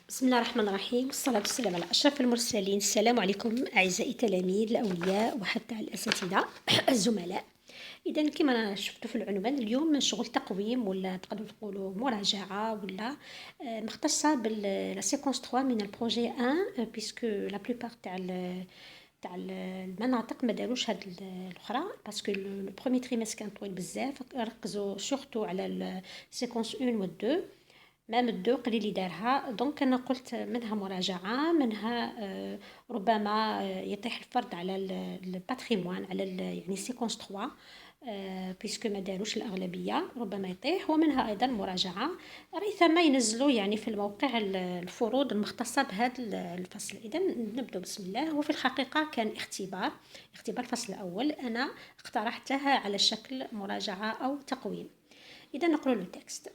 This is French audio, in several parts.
بسم الله الرحمن الرحيم والصلاة والسلام على أشرف المرسلين. السلام عليكم أعزائي التلاميذ الأولياء وحتى الأساتذة الزملاء. إذا كما شفتوا في العنوان اليوم شغل تقويم ولا تقدروا تقولوا مراجعة ولا مختصة بال سيكونس 3 من البروجي 1 بيسكو لا بلوبار تاع المناطق ما داروش هاد الاخرى باسكو لو بروميي تريميس كان طويل بزاف، ركزوا سورتو على السيكونس 1 و 2 مام الدو قليل اللي دارها. دونك انا قلت منها مراجعه، منها ربما يطيح الفرض على الباتريموان على يعني سيكونس 3 بيسكو ما داروش الاغلبيه، ربما يطيح. ومنها ايضا مراجعه ريثما ينزلوا يعني في الموقع الفروض المختصه بهذا الفصل. اذا نبدا بسم الله. وفي الحقيقه كان اختبار الفصل الاول، انا اقترحتها على شكل مراجعه او تقويم. اذا نقرأ له تكست.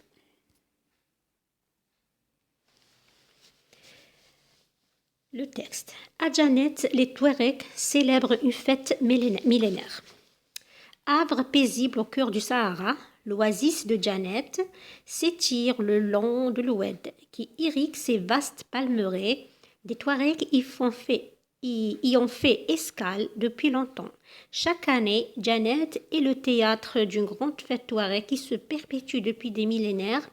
Le texte. À Janet, les Touaregs célèbrent une fête millénaire. Havre paisible au cœur du Sahara, l'oasis de Janet s'étire le long de l'Oued qui irrigue ses vastes palmeraies. Des Touaregs y ont fait escale depuis longtemps. Chaque année, Janet est le théâtre d'une grande fête Touareg qui se perpétue depuis des millénaires.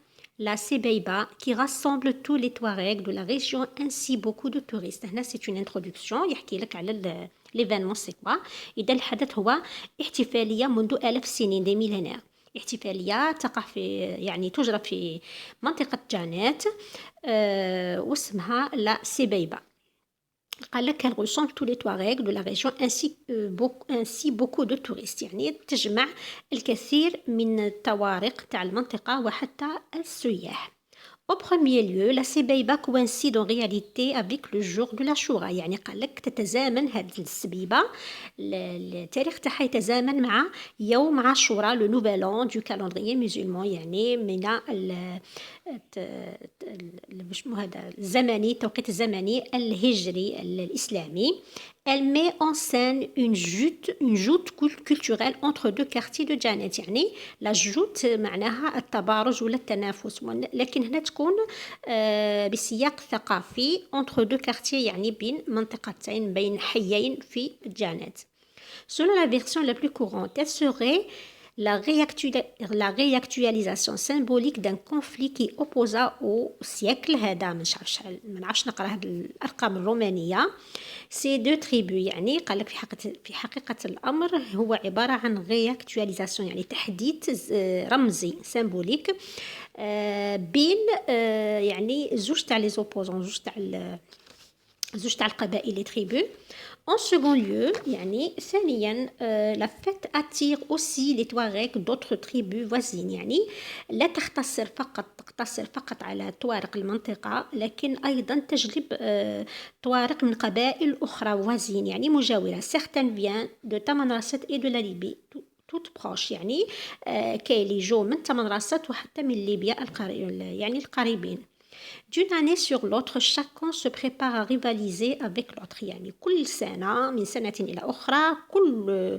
La Sebeiba, qui rassemble tous les Touaregs de la région ainsi beaucoup de touristes. Là, c'est une introduction يحكي لك على l'événement c'est quoi. إذا الحدث هو احتفالية منذ 1000 سنين دي ميلينير. احتفالية تقع في يعني تجرى في منطقة جانات واسمها لا سيبيبا. قال لك elle ressemble tous les Touaregs de la région ainsi beaucoup de touristes، يعني تجمع الكثير من الطوارق تاع المنطقة وحتى السياح. Au premier lieu, la Sebeiba coïncide en réalité avec le jour de l'Ashura، يعني قال لك تتزامن هذه السبيبة التاريخ تاعها يتزامن مع يوم عاشوراء لو نوفيل ان دو كالندريي ميزولمان، يعني من هذا الزمني التوقيت الزمني الهجري الإسلامي. Elle met en scène une joute culturelle entre deux quartiers de Janet، يعني لا joute معناها التبارج ولا التنافس، لكن هنا تكون بسياق ثقافي entre deux quartiers، يعني بين منطقتين بين حيين في جانت. Selon la version la plus courante, elle serait la réactualisation symbolique d'un conflit qui opposa au siècle هذا ما نعرفش نقرا هاد الارقام الرومانيه سي دو تريبو، يعني قال لك في حقيقه الامر هو عباره عن رياكتواليزاسيون، يعني تحديث رمزي سيمبوليك بين يعني زوج تاع لي زوبوزون، زوج تاع القبائل لي تريبو. En second lieu, يعني ثانيا la fête attire aussi les Touaregs d'autres tribus voisines، يعني لا تقتصر فقط على طوارق المنطقة، لكن أيضا تجلب طوارق من قبائل أخرى voisines يعني مجاورة. Certaines viennent de Tamanrasset et de la Libye tout proche، يعني كاين اللي يجوا من تمنراسات وحتى من ليبيا يعني القريبين. D'une année sur l'autre, chacun se prépare à rivaliser avec l'autre، يعني كل سنة من سنة إلى أخرى كل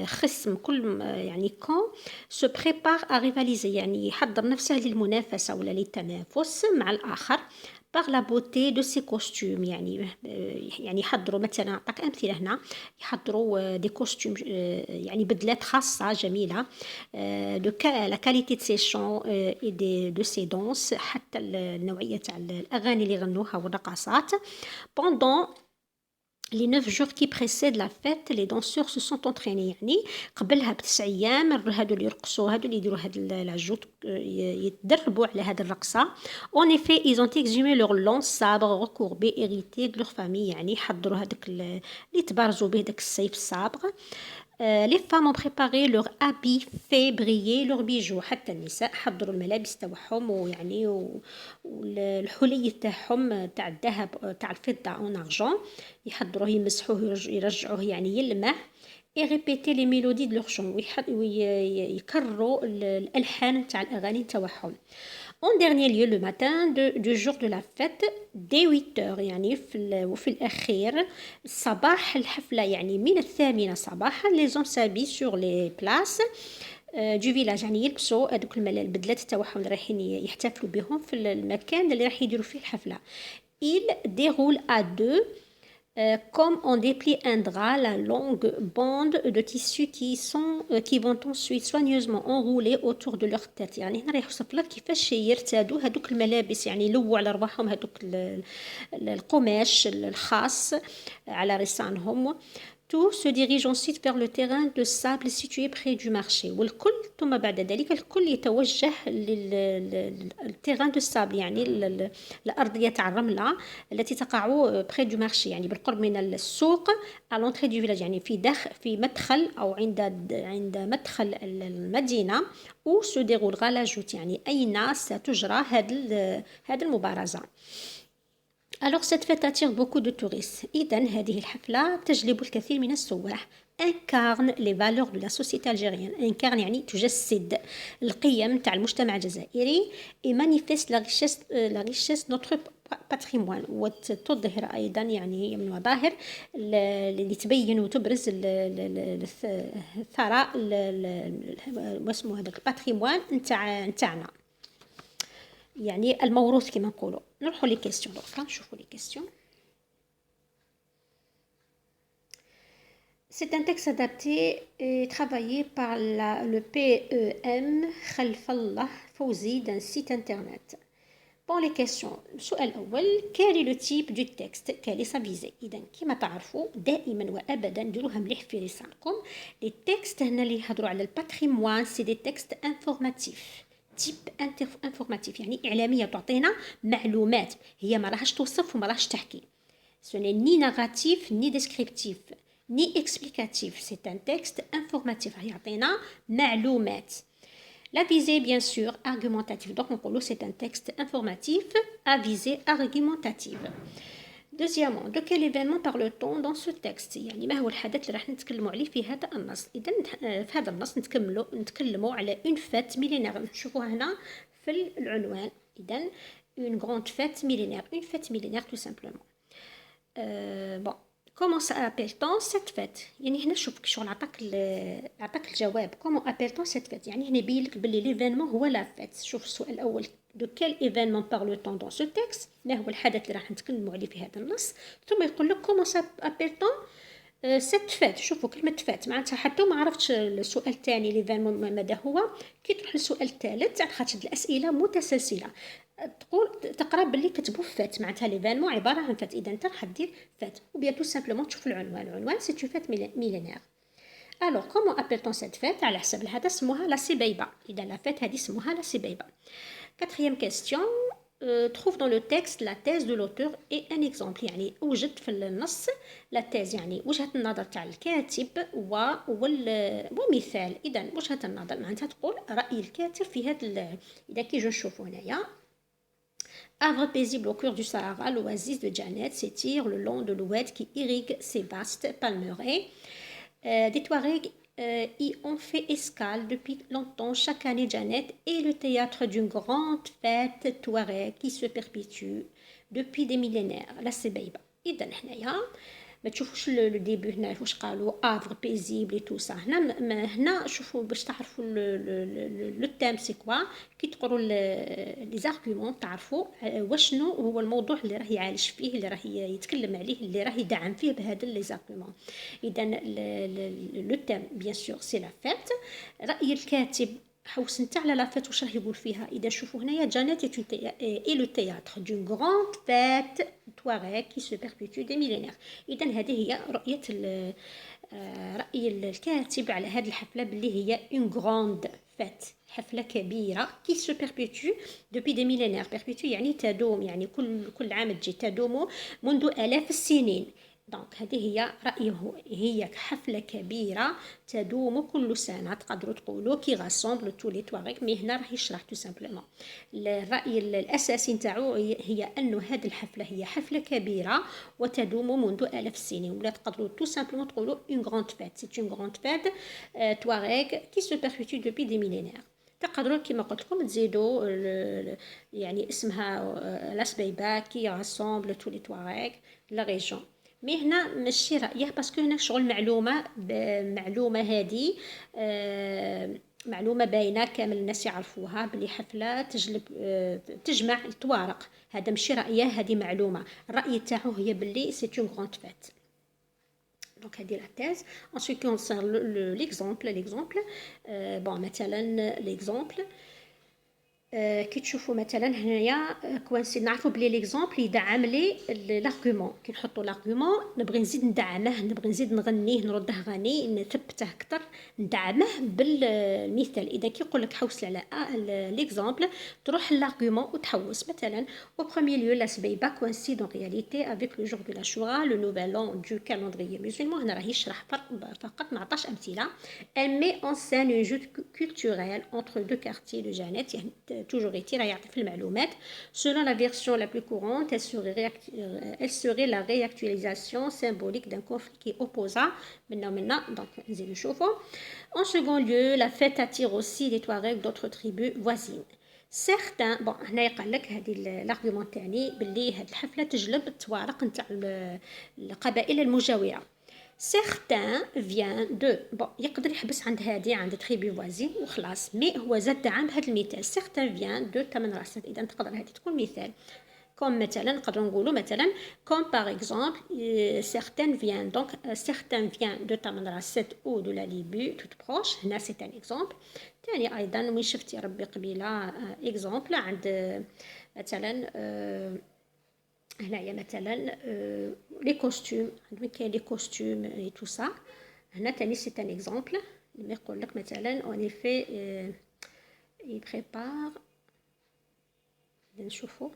خصم كل يعني كون se prépare à rivaliser، يعني يحضر نفسه للمنافسة ولا للتنافس مع الآخر. par la beauté de ses costumes، يعني يحضروا مثلا أعطاك أمثلة هنا، يحضروا دي كوستيم يعني بدلات خاصة جميلة، la qualité de ses chants et de ses danses، حتى النوعية تاع الأغاني اللي غنوها والرقصات. pendant les 9 jours qui précèdent la fête, les danseurs se sont entraînés، يعني قبلها ب9 أيام هادو اللي يرقصوا هادو اللي يديروا هاد لاجوت يتدربوا على هاد الرقصة. En effet, ils ont exhumé leurs longs sabres recourbés hérités de leur famille، يعني حضروا هذاك اللي تبارزوا به داك السيف الصابغ. Les femmes ont préparé leurs habits fait briller leurs bijoux، حتى النساء حضروا الملابس تاعهم ويعني والحلي تاعهم تاع الذهب تاع الفضة en argent، يحضروه يمسحوه يرجعوه يعني يلمع. et répéter les mélodies de leur chant، ويكرروا الألحان تاع الأغاني تاعهم. En dernier lieu, le matin du jour de la fête, dès 8 heures، يعني وفي الأخير صباح الحفلة، يعني من 8 صباحا les hommes s'habillent sur les places دو فيلاج، يعني يلبسوا هذوك البدلات تاعهم اللي رايحين يحتفلوا بهم في المكان اللي راح يديروا فيه الحفله. il déroule à deux comme on déplie un drap la longue bande de tissu qui vont ensuite soigneusement enrouler autour de leur tête. يعني هنا راح يوصف لك كيفاش يرتادوا هذوك الملابس، يعني يلووا على رواحهم هذوك القماش الخاص على رسانهم. Tout se dirige ensuite vers le terrain de sable situé près du marché. والكل ثم بعد ذلك الكل يتوجه للتيران دو سابل، يعني الأرضية تاع الرملة التي تقع près du marché، يعني بالقرب من السوق. à l'entrée du village، يعني في مدخل أو عند مدخل المدينة. où se déroulera la joute، يعني أين ستجرى هذه المبارزة. Alors cette fête attire beaucoup de touristes. إذن هذه الحفلة تجلب الكثير من السواح. incarne les valeurs de la société algérienne. incarne يعني تجسد القيم تاع المجتمع الجزائري. et manifeste la richesse de notre patrimoine. وتظهر أيضا، يعني من المظاهر اللي تبين وتبرز الثراء واسمه هذا الباتريموان نتاعنا، يعني الموروث كما نقولوا. نروحوا لي كيستيون دركا، نشوفوا لي كيستيون. C'est un texte adapté et travaillé par le PEM خلف الله فوزي d'un site internet. Bon les questions. السؤال الأول، quel est le type du texte؟ quelle est sa visée؟ إذا كما تعرفوا دائما وأبدا ديروها مليح في رسالكم. les textes هنا اللي يهضروا على الباتريموان c'est des textes informatifs. تيب انفورماتيف، يعني إعلامية، تعطينا معلومات، هي ما راحش توصف وما راحش تحكي. سوني ني نغاتيف ني ديسكريبتيف ني اكسبليكاتيف، سي ان تكست انفورماتيف، يعطينا معلومات. لا فيزي بيان سور ارغومونتاتيف، دونك نقولوا سي ان تكست انفورماتيف ا فيزي ارغومونتاتيف. Deuxièmement, de quel événement parle-t-on dans ce texte؟ يعني ما هو الحدث اللي راح نتكلموا عليه في هذا النص؟ إذا في هذا النص نتكلموا على une fête millénaire. نشوفوها هنا في العنوان. إذا une grande fête millénaire, une fête millénaire tout simplement. Bon, comment appelle-t-on cette fête؟ يعني هنا شوف شغل عطاك الجواب. comment appelle-t-on cette fête؟ يعني هنا يبين لك باللي l'événement هو la fête. شوف السؤال الأول، de quel événement parle-t-on dans ce texte؟ ما هو الحدث اللي راح نتكلموا عليه في هذا النص؟ ثم يقول لك comment appelle-t-on cette fête. شوفوا كلمة فات معناتها حتى ما عرفتش السؤال الثاني ليفينمون ماذا هو، كي تروح للسؤال الثالث على خاطر الأسئلة متسلسلة تقول تقرا باللي كتبوا فات معناتها ليفينمون عبارة عن فات. إذا انت راح دير فات وبيان تو سامبلومون تشوف العنوان سي تو فات ميلينير. Alors, comment appelle-t-on cette fête؟ على حسب هذا اسمها لا سبيبة. إذا لا فات هذه اسمها لا سبيبة. Quatrième question, trouve dans le texte la thèse de l'auteur et un exemple. يعني وجد في النص لا thèse، يعني وجهة النظر تاع الكاتب ومثال. إذا وجهة النظر معناتها تقول رأي الكاتب في هذا. إذا كي جو نشوفوا هنايا Arbre paisible au cœur du Sahara, l'oasis de Janet s'étire le long de l'oued qui irrigue ses vastes palmeraies. Des Touaregs y ont fait escale depuis longtemps. Chaque année, Janet est le théâtre d'une grande fête touareg qui se perpétue depuis des millénaires. La Sebeiba. إذا هنايا ما تشوفوش لو ديبي هنا واش قالوا افر بيزيبل اي تو سا. هنا شوفوا باش تعرفوا لو تيم سي كوا. كي تقروا لي زارغومون تعرفوا واشنو هو الموضوع اللي راه يعالج فيه، اللي راه يتكلم عليه، اللي راه يدعم فيه بهذا لي زارغومون. اذا لو تيم بيان سور سي لا فيت. راي الكاتب حوس نتاع لا فيت واش راه يقول فيها. اذا شوفوا هنايا جانيت اي لو تياتر دون غراند فيت touareg qui se perpétue des millénaires. إذا هذه هي رأي الكاتب على هذه الحفلة باللي هي une grande fête، حفلة كبيرة qui se perpétue depuis des millénaires. perpétue يعني تدوم، يعني كل عام تجي تدوم منذ آلاف السنين. دونك هذه هي رأيه، هي حفلة كبيرة تدوم كل سنة. تقدروا تقولوا كي غاسومبل تو لي تواريك، مي هنا راح يشرح تو سامبلومون. الرأي الأساسي نتاعو هي أنه هذه الحفلة هي حفلة كبيرة وتدوم منذ آلاف السنين، ولا تقدروا تو سامبلومون تقولوا une grande fête. c'est une grande fête touareg qui se perpétue depuis des millénaires. تقدروا كما قلت لكم تزيدوا يعني اسمها لا سبيبا كي غاسومبل تو لي تواريك لا ريجون. مي هنا ماشي رأيه باسكو هنا شغل معلومة هذه معلومة باينة كامل الناس يعرفوها بلي حفلة تجمع التوارق. هذا ماشي رأيه، هذه معلومة. الرأي تاعو هي بلي سي اون غروند فيت. دونك هذه لا تيز. en ce qui concerne l'exemple bon مثلا l'exemple كي تشوفوا مثلا هنايا كوانسي نعرفوا بلي ليكزامبل يدعم لي لارغومون. كي نحطوا لارغومون نبغي نزيد ندعمه، نبغي نزيد نغنيه، نرده غني، نثبته اكثر، ندعمه بالمثال. اذا كي يقول لك حوس على ليكزامبل تروح لارغومون وتحوس. مثلا au premier lieu la سبيبه coïncide en réalité avec le jour de l'Ashura, le nouvel an du calendrier musulman. هنا راه يشرح فقط، ما عطاش امثله. elle met en scène une joute culturelle entre deux quartiers de Jeannette. يعني toujours est-il في المعلومات. Selon la version la plus courante, elle serait la réactualisation symbolique d'un conflit qui opposa maintenant donc نزيدو نشوفو. En second lieu, la fête attire aussi les Touaregs d'autres tribus voisines. certains bon هنايا قال لك هذه الارغيومون تاعي باللي هذه الحفله تجلب التوارق نتاع القبائل المجاوره. certains viennent de bon يقدر يحبس عند هذه عند تريبي فوازين وخلاص، مي هو زاد دعم بهذا المثال. certains viennent de تمنراسات. اذا تقدر هذه تكون مثال. comme مثلا نقدر نقولوا مثلا comme par exemple certains viennent donc certains viennent de تمنراسات ou de la Libye toute proche. هنا c'est un exemple. ثاني ايضا وين شفتي ربي قبيله exemple عند مثلا هنايا مثلا لي كوستيم، وين كاين لي كوستيم اي تو سا. هنا تاني سي ان اكزامبل لما يقول لك مثلا اون ايفي يبريبار. نشوفوا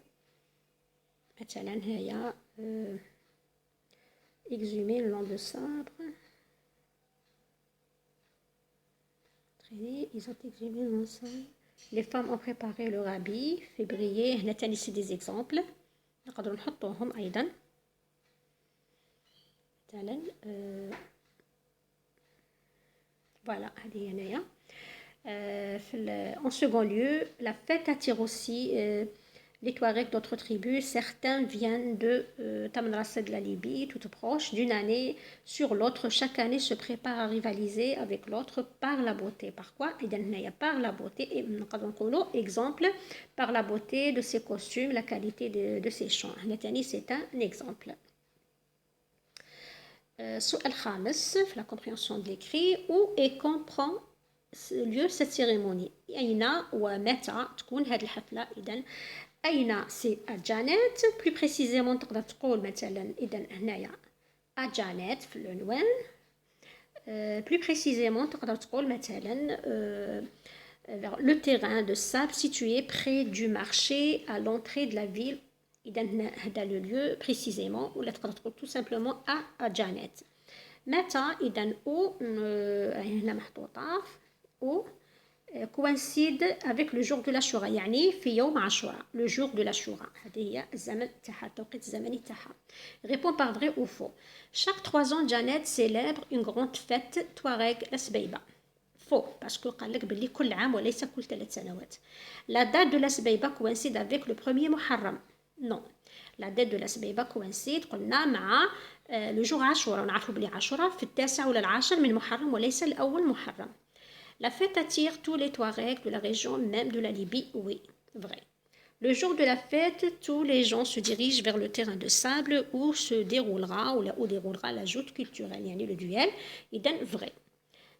مثلا هيا exhumer le long de sabre. Ils ont exhumé le long de sabre. Les femmes ont préparé leur habit fait briller. هنا تاني سي دي اكزامبل نقدروا نحطوهم ايضا. مثلا فوالا هذه هنايا. en second lieu la fête attire aussi les Touaregs d'autres tribus. Certains viennent de Tamanrasa de la Libye, toute proche, d'une année sur l'autre. Chaque année se prépare à rivaliser avec l'autre par la beauté. Par quoi? Par la beauté. Et exemple, par la beauté de ses costumes, la qualité de ses chants. C'est un exemple. سؤال خامس في la compréhension de l'écrit. Où et quand prend lieu cette cérémonie? أين ومتى تكون هذه الحفلة؟ إذن أين سي أجانيت. بلو بريسيزيمون تقدر تقول مثلا إذن هنايا أجانيت في العنوان. بلو بريسيزيمون تقدر تقول مثلا le terrain de sable situé près du marché à l'entrée de la ville. إذن هذا لو ليو بريسيزيمون، ولا تقدر تقول tout simplement أجانيت. متى إذن أو هنا محطوطة أو coïncide avec le jour de l'Ashura، يعني في يوم عاشوراء. le jour de l'Ashura هذه هي الزمن تاعها، التوقيت الزمني تاعها. répond par vrai ou faux. chaque 3 ans Jeannette célèbre une grande fête Touareg السبيبة. faux parce que قال لك باللي كل عام وليس كل 3 سنوات. la date de السبيبة coïncide avec le 1er محرم. non la date de السبيبة coïncide قلنا مع le jour عاشوراء، ونعرفوا بلي عاشوراء في 9 ولا 10 من محرم وليس الأول محرم. La fête attire tous les Touaregs de la région, même de la Libye. Oui, vrai. Le jour de la fête, tous les gens se dirigent vers le terrain de sable où se déroulera où déroulera la joute culturelle, yani le duel. إذن vrai.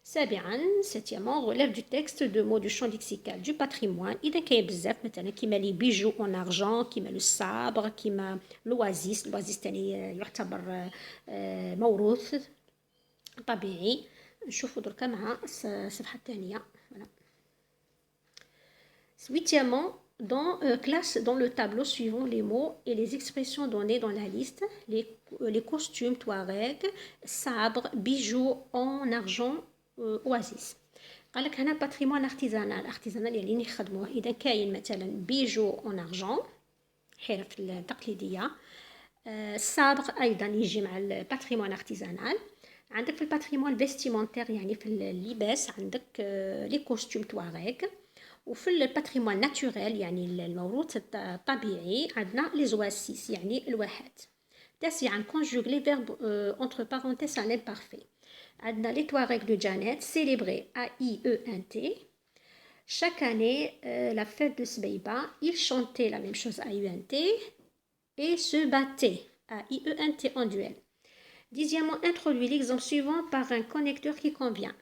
سابعا septièmement relève du texte de mots du champ lexical du patrimoine. إذا كاين بزاف مثلا كيما لي بيجو en argent، كيما لو sabre، كيما l'oasis. l'oasis تاني يعتبر موروث طبيعي. نشوفوا دركا مع الصفحة الثانية. huitièmement classe dans le tableau suivant les mots et les expressions données dans la liste les costumes Touareg, sabre, bijoux en argent, oasis. قال لك هنا patrimoine artisanal اللي نخدموه. إذا كاين مثلا بيجو en argent حرف التقليدية. الصابغ أيضا يجي مع الباتريمون ارتيزانال. عندك في الباتريمون فيستيمونتير يعني في اللباس عندك لي كوستيم تواريغ. وفي الباتريمون ناتوريل يعني الموروث الطبيعي عندنا لي زواسيس يعني الواحات. تاسعا كونجوغ لي فيرب entre parenthèses à l'imparfait. عندنا لي تواريغ دو جانيت célébré A I E N T chaque année, la fête de Sbeiba, ils chantaient la même chose, A-U-N-T, et se battaient, A-I-E-N-T, en duel. Dixièmement, introduit l'exemple suivant par un connecteur qui convient.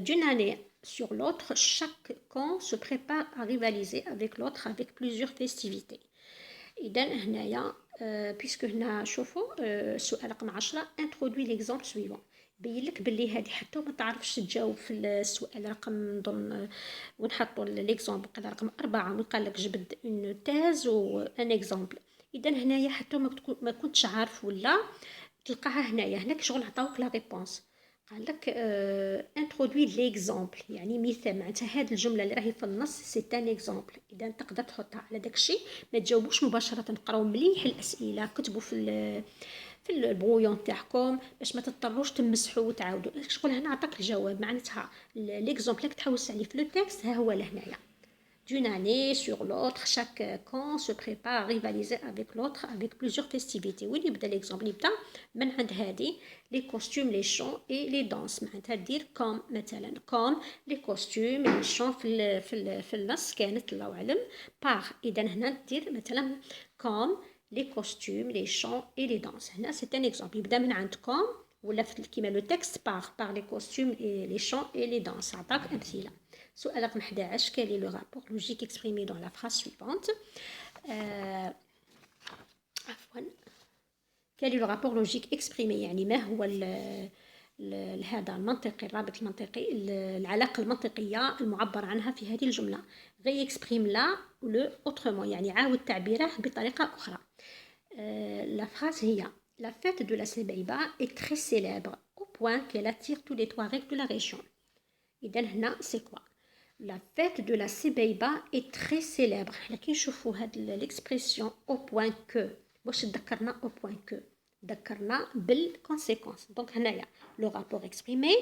D'une année sur l'autre, chaque camp se prépare à rivaliser avec l'autre avec plusieurs festivités. إذا هنايا puisque هنا شوفوا السؤال رقم 10 introduit l'exemple suivant. بين لك باللي هذه حتى ما تعرفش تجاوب في السؤال رقم نظن ونحطوا ليكزامبل قال رقم 4 وقال لك جبد اون تاز و ان اكزامبل. اذا هنايا حتى ما كنتش عارف ولا تلقاها هناك شغل عطاوك لا ريبونس. قال لك انترودوي ليكزامبل يعني مثال معناتها هذه الجمله اللي راهي في النص سي ان اكزامبل. اذا تقدر تحطها على داكشي ما تجاوبوش مباشره قراو مليح الاسئله كتبوا في البرويون تاعكم باش ما تضطروش تمسحوا وتعاودوا شغل هنا عطاك الجواب معناتها ليكزامبل اللي تحوس عليه في لو تكست ها هو لهنايا. D'une année sur l'autre, chaque camp se prépare à rivaliser avec l'autre avec plusieurs festivités. وين يبدا l'exemple يبدا من عند هذه les costumes, les chants et les danses. معناتها دير comme مثلا comme les costumes et les chants في النص كانت الله أعلم par. إذا هنا دير مثلا comme les costumes, les chants et les danses. هنا c'est un exemple يبدا من عند comme ولا كيما لو تكست par les costumes et les chants et les danses. عطاك أمثلة. سؤال رقم 11 quel est le rapport logique exprimé dans la phrase suivante quel est le rapport logique exprimé يعني ما هو هذا المنطقي الرابط المنطقي العلاقة المنطقية المعبر عنها في هذه الجملة غي exprime لا ولو autrement يعني عاود تعبيره بطريقة أخرى. La phrase هي La fête de la Sebeiba est très célèbre au point qu'elle attire tous les Touaregs de la région. إذا هنا c'est quoi La fête de la Sebeiba est très célèbre. لكن شوفوا هاد l'expression au point que واش تذكرنا au point que ذكرنا بالconséquence. donc هنايا le rapport exprimé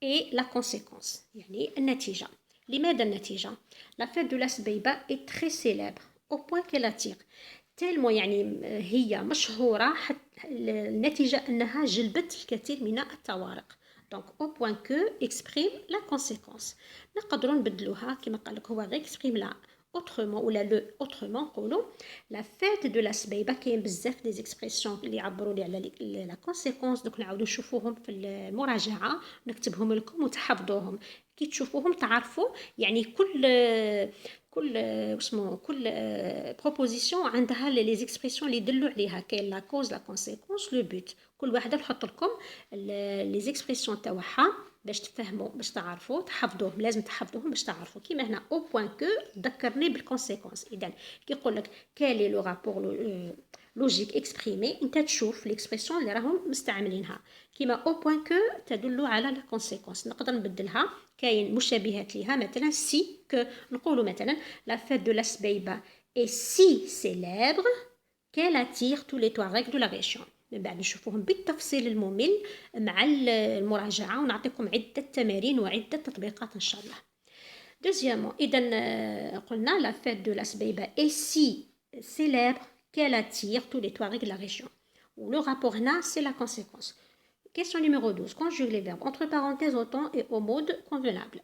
et la conséquence يعني النتيجة. لماذا النتيجة La fête de la Sebeiba est très célèbre au point qu'elle attire tellement يعني هي مشهورة حتى النتيجة أنها جلبت الكثير من الطوارق. Donc, au point que exprime la conséquence. نقدروا نبدلوها كما قال لك هو غير exprime لا autrement ولا le autrement نقولوا la fête de la Sebeiba كاين بزاف دي expressions اللي يعبروا لي على la conséquence. دوك نعاودوا نشوفوهم في المراجعة نكتبهم لكم وتحفظوهم كي تشوفوهم تعرفوا يعني كل بروبوزيسيون عندها لي زيكسبرسيون اللي يدلوا عليها كاين لا كوز لا كونسيكونس لو بوت. كل واحده نحط لكم لي زيكسبرسيون تاعها باش تفهموا باش تعرفوا تحفظوهم لازم تحفظوهم باش تعرفوا كيما هنا او بوين كو ذكرني بالكونسيكونس. اذا كي يقول لك كالي لو رابور لوجيك اكسبريمي انت تشوف ليكسبرسيون اللي راهم مستعملينها كيما او بوين كو تدل على لا كونسيكونس. نقدر نبدلها كاين مشابهات ليها مثلا سي كو نقولوا مثلا لا فête de la Sebeiba est si célèbre qu'elle attire tous les Touaregs de la région. من بعد نشوفوهم بالتفصيل الممل مع المراجعة ونعطيكم عدة تمارين وعدة تطبيقات إن شاء الله. Deuxièmement, إذا قلنا la fête de la Sebeiba est si célèbre qu'elle attire tous les Touaregs de la région. Le rapport هنا c'est la conséquence. Question numéro 12. Conjugue les verbes entre parenthèses au temps et au mode convenable.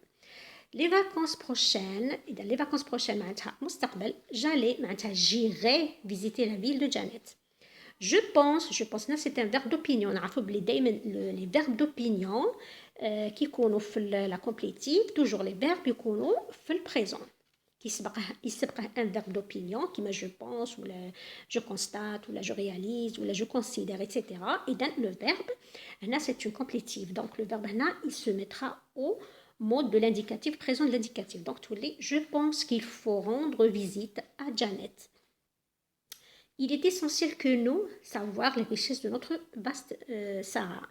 Les vacances prochaines, les vacances prochaines معناتها مستقبل j'allais معناتها j'irai visiter la ville de Janet. Je pense là c'est un verbe d'opinion. نعرفوا بلي دائما les verbes d'opinion كي يكونوا في la complétive toujours les verbes يكونوا في le présent. يسبقه un verbe d'opinion كيما je pense ولا je constate ولا je réalise ولا je considère etc. إذا le verbe هنا c'est une complétive. donc le verbe هنا il se mettra au mode de l'indicatif présent de l'indicatif. donc تولي je pense qu'il faut rendre visite à Janet. Il est essentiel que nous savoir les richesses de notre vaste Sahara.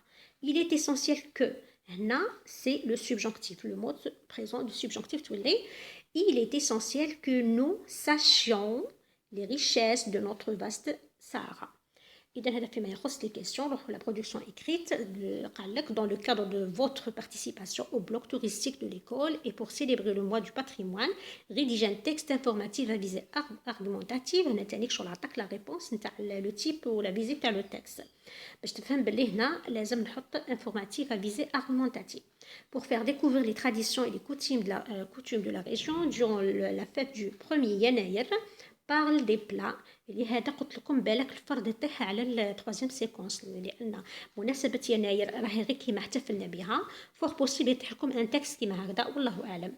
Il est essentiel que هنا c'est le subjonctif le mode présent du subjonctif تولي il est essentiel que nous sachions les richesses de notre vaste Sahara. إذا هذا فيما يخص les questions. La production écrite قال لك dans le cadre de votre participation au bloc touristique de l'école et pour célébrer le mois du patrimoine rédigez un texte informatif à visée argumentative. هنا تانيك شغل عطاك la réponse نتاع le type ou la visée تاع le texte باش تفهم باللي هنا لازم نحط informatif à visée argumentative. pour faire découvrir les traditions et les coutumes de la région durant la fête du 1er يناير. parle des plats اللي هذا قلت لكم بالك الفرض يطيح على التروازيام سيكونس لان مناسبه يناير راهي غير كيما احتفلنا بها فور بوسيبل يطيح لكم ان تكست كيما هكذا والله اعلم.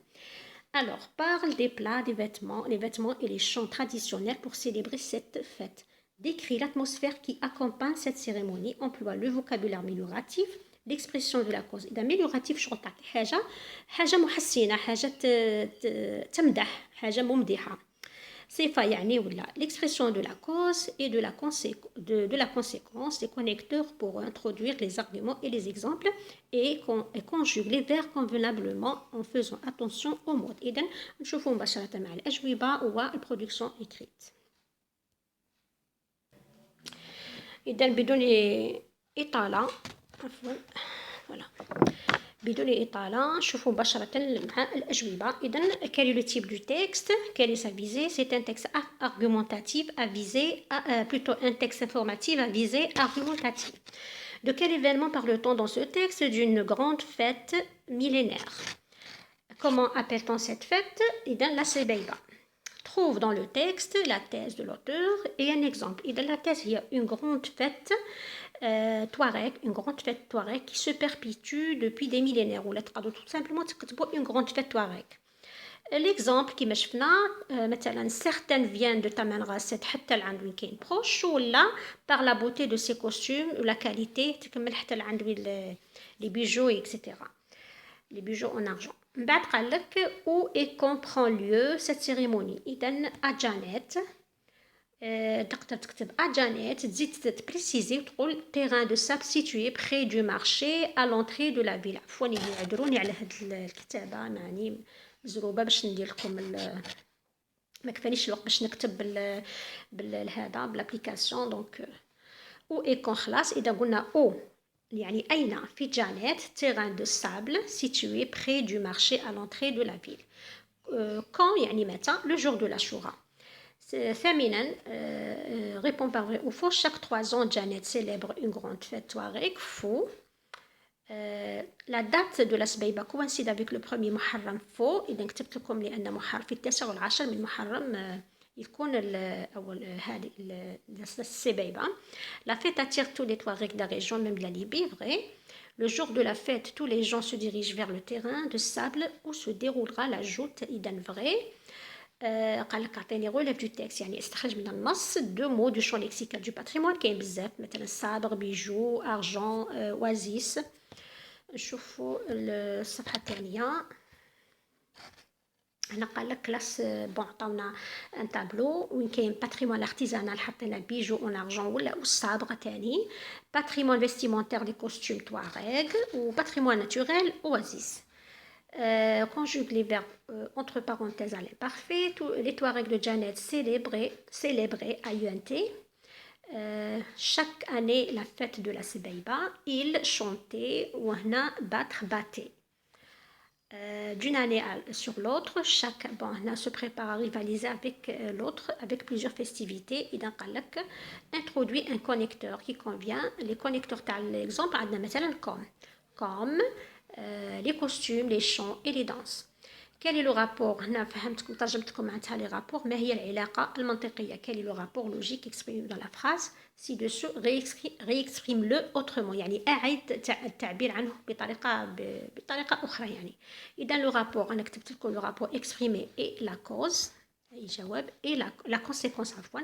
Alors, parle des plats, des vêtements, les vêtements et les chants traditionnels pour célébrer cette fête. Décrit l'atmosphère qui accompagne cette cérémonie, emploie le vocabulaire amélioratif, l'expression de la cause. إذا amélioratif شغل تعطي حاجة محسنة، حاجة تمدح، حاجة ممدحة. صفة يعني ولا l'expression de la cause et de la conséquence, les connecteurs pour introduire les arguments et les exemples et conjugue les verbes convenablement en faisant attention aux mots. إذن نشوفوا مباشرة مع الأجوبة والبرودكسيون écrite. إذن بدون إطالة عفوا voilà. بدون إطالة نشوفوا مباشرة مع الأجوبة. إذن quel est le type du texte, quelle est sa visée? C'est un texte argumentatif à visée, plutôt un texte informatif à visée argumentative. De quel événement parle-t-on dans ce texte? D'une grande fête millénaire. Comment appelle-t-on cette fête? إذن la Sebeiba. Trouve dans le texte la thèse de l'auteur et un exemple. إذن la thèse هي une grande fête Touareg, une grande fête Touareg qui se perpétue depuis des millénaires. Ou tout simplement une grande fête Touareg. L'exemple qui شفنا مثلا certaines viennent de Tamanrasset حتى لعند وين كاين proche ولا par la beauté de ses costumes ou la qualité تكمل حتى لعند وين les bijoux etc. les bijoux en argent. من بعد قال لك où et quand prend lieu cette cérémonie. إذن à Janet تقدر تكتب à Janet تزيد تبريسيزي وتقول terrain de sable situé près du marché à l'entrée de la ville. عفوا يعذروني على هاد الكتابة يعني مزروبة باش ندير لكم ما كفانيش الوقت باش نكتب بالهذا بالابليكاسيون دونك او اي كون خلاص. اذا قلنا او يعني اين في جانيت terrain de sable situé près du marché à l'entrée de la ville. quand يعني متى le jour de l'Ashura. ثامنا répond par vrai ou faux. Chaque 3 ans Janet célèbre une grande fête Touareg. Faux. La date de la Sebeiba coïncide avec le premier Muharram. Faux. إذا كتبت لكم لأن محرم في 9 والعشر من محرم يكون أول هذه السبيبة. La fête attire tous les Touaregs de la région, même de la Libye. Vrai. Le jour de la fête, tous les gens se dirigent vers le terrain de sable où se déroulera la joute. إذا vrai. قال لك اعطيني غلاف دو تكست يعني استخرج من النص دو مو دو شون ليكسيكال دو باتريمون كاين بزاف مثلا صابغ بيجو ارجون وازيس. نشوفوا الصفحه الثانيه هنا قال لك كلاس بون عطاونا ان تابلو وين كاين باتريمون ارتيزانال حطينا بيجو اون ارجون ولا الصابغه ثاني باتريمون فيستيمونتير دي كوستيم تواريغ وباتريمون ناتوريل اوازيس. Conjugue les verbes entre parenthèses à l'imparfait. Les Touaregs de Janet célébraient à UNT. Chaque année, la fête de la Sebeiba, ils chantaient ou battaient. D'une année sur l'autre, chaque se prépare à rivaliser avec l'autre avec plusieurs festivités. Et dans Qalak, introduit un connecteur qui convient. Les connecteurs, par exemple, comme les costumes, les chants et les danses. Quel est le rapport? هنا فهمتكم ترجمتكم معناتها les rapports. ما هي العلاقة المنطقية? Quel est le rapport logique exprimé dans la phrase ci-dessous? réexprime-le autrement يعني أعد التعبير عنه بطريقة أخرى يعني. إذا le rapport أنا كتبت لكم le rapport exprimé et la cause الجواب et la conséquence عفوا.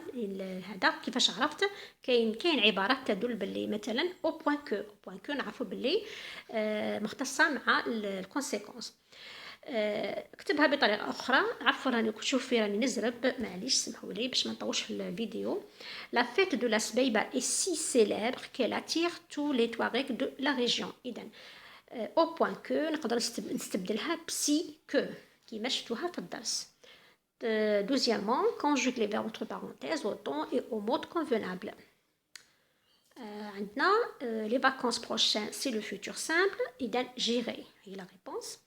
هذا كيفاش عرفت؟ كاين عبارات تدل باللي مثلا au point que نعرفوا باللي مختصة مع الكونسيكونس. اكتبها بطريقه اخرى. عفوا راني شوفي راني نزرب معليش سمحوا لي باش ما نطولش في الفيديو. La fête de la Sebeiba est si célèbre qu'elle attire tous les Touaregs de la région. اذا au point que نقدر نستبدلها بسي que كيما شفتوها في الدرس. Deuxièmement, conjugue les verbes entre parenthèses au temps et au mode convenable. عندنا les vacances prochaines c'est le futur simple. إذا j'irai هي la réponse.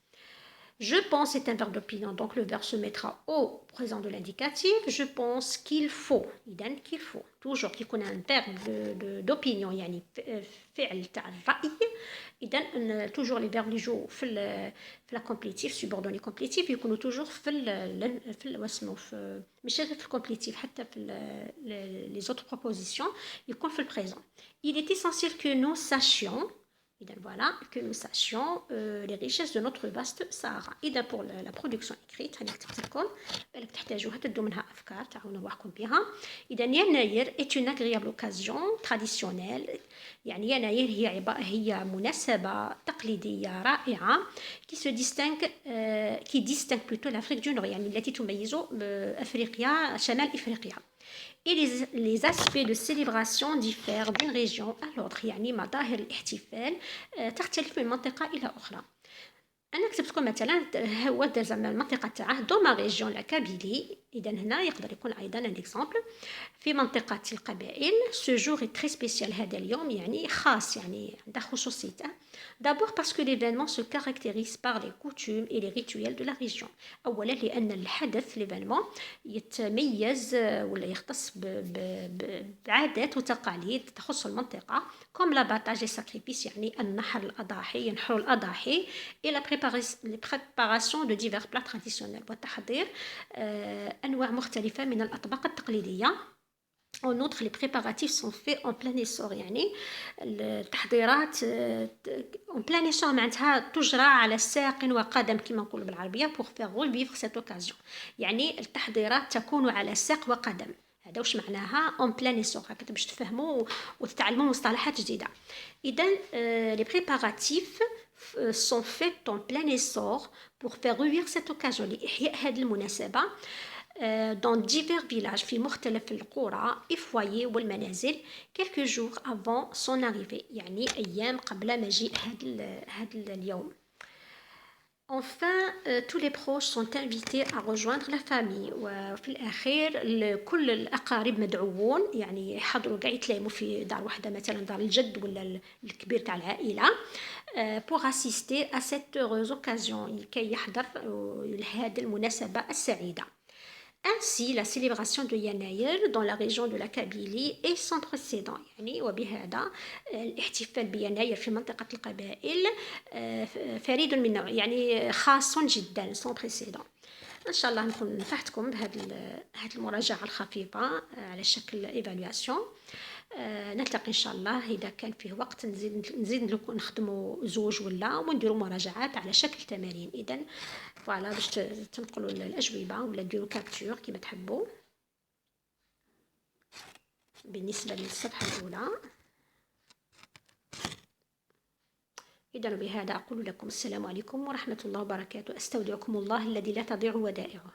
Je pense c'est un verbe d'opinion, donc le verbe se mettra au présent de l'indicatif. Je pense qu'il faut. إذن qu'il faut. Toujours qu'il y ait un verbe d'opinion, يعني فعل تاع الرأي. إذن toujours les verbes اللي يجوا في la complétif, subordonné complétif, يكونوا toujours في واسمه في مش غير في الcomplétif حتى في les autres propositions يكون في le présent. Il est essentiel que nous sachions. إذن voilà, que nous sachions les richesses de notre vaste Sahara. إذا pour la production écrite هنكتب لكم بالك تحتاجوها تدوا منها أفكار تعاونوا روحكم بها. إذا يناير est une agréable occasion traditionnelle. يعني يناير هي مناسبة تقليدية رائعة qui se distingue qui distingue plutôt l'Afrique du Nord يعني التي تميز أفريقيا شمال إفريقيا. Et les aspects de célébration diffèrent d'une région à l'autre يعني مظاهر الاحتفال تختلف من منطقة إلى أخرى. أنا كتبت لكم مثلا هو دار زعما المنطقة تاعه دو ما ريجيون لا كابيلي. إذا هنا يقدر يكون أيضا ان اكزامبل في منطقة القبائل. سو جور تري سبيسيال هذا اليوم يعني خاص يعني عنده خصوصيته. D'abord parce que l'événement se caractérise par les coutumes et les rituels de la région. أولا لأن الحدث l'événement يتميز ولا يختص بعادات وتقاليد تخص المنطقة comme l'abattage et sacrifice يعني النحر الأضاحي ينحروا الأضاحي et la préparation de divers plats traditionnels وتحضير أنواع مختلفة من الأطباق التقليدية. En outre, les préparatifs sont faits en plein essor يعني التحضيرات en plein essor معناتها تجرى على ساق وقدم كما نقول بالعربية pour faire revivre cette occasion. يعني التحضيرات تكون على ساق وقدم. هذا وش معناها en plein essor هكذا باش تفهموا وتتعلموا مصطلحات جديدة. إذا les préparatifs sont faits en plein essor pour faire revivre cette occasion لإحياء هذه المناسبة dans divers villages في مختلف القرى et foyers والمنازل quelques jours avant son arrivée يعني أيام قبل مجيء هذا اليوم. Enfin, tous les proches sont invités à rejoindre la famille. وفي الأخير كل الأقارب مدعوون يعني يحضروا قاع يتلاقوا في دار واحدة مثلا دار الجد ولا الكبير تاع العائلة pour assister à cette heureuse occasion لكي يحضر لهذه المناسبة السعيدة. Ainsi, la célébration de Yanaïr dans la région de la Kabylie est sans précédent. يعني وبهذا الاحتفال بيناير في منطقة القبائل فريد من نوعه يعني خاص جدا sans précédent. إن شاء الله نكون نفعتكم بهذه المراجعة الخفيفة على شكل إيفالواسيون. نلتقي إن شاء الله إذا كان فيه وقت نزيد لكم نخدموا زوج ولا ونديروا مراجعات على شكل تمارين. إذن فوالا باش تنقلوا الأجوبة ولا ديروا كابتور كما تحبوا. بالنسبة للصفحة الأولى إذن بهذا أقول لكم السلام عليكم ورحمة الله وبركاته. أستودعكم الله الذي لا تضيع ودائعه.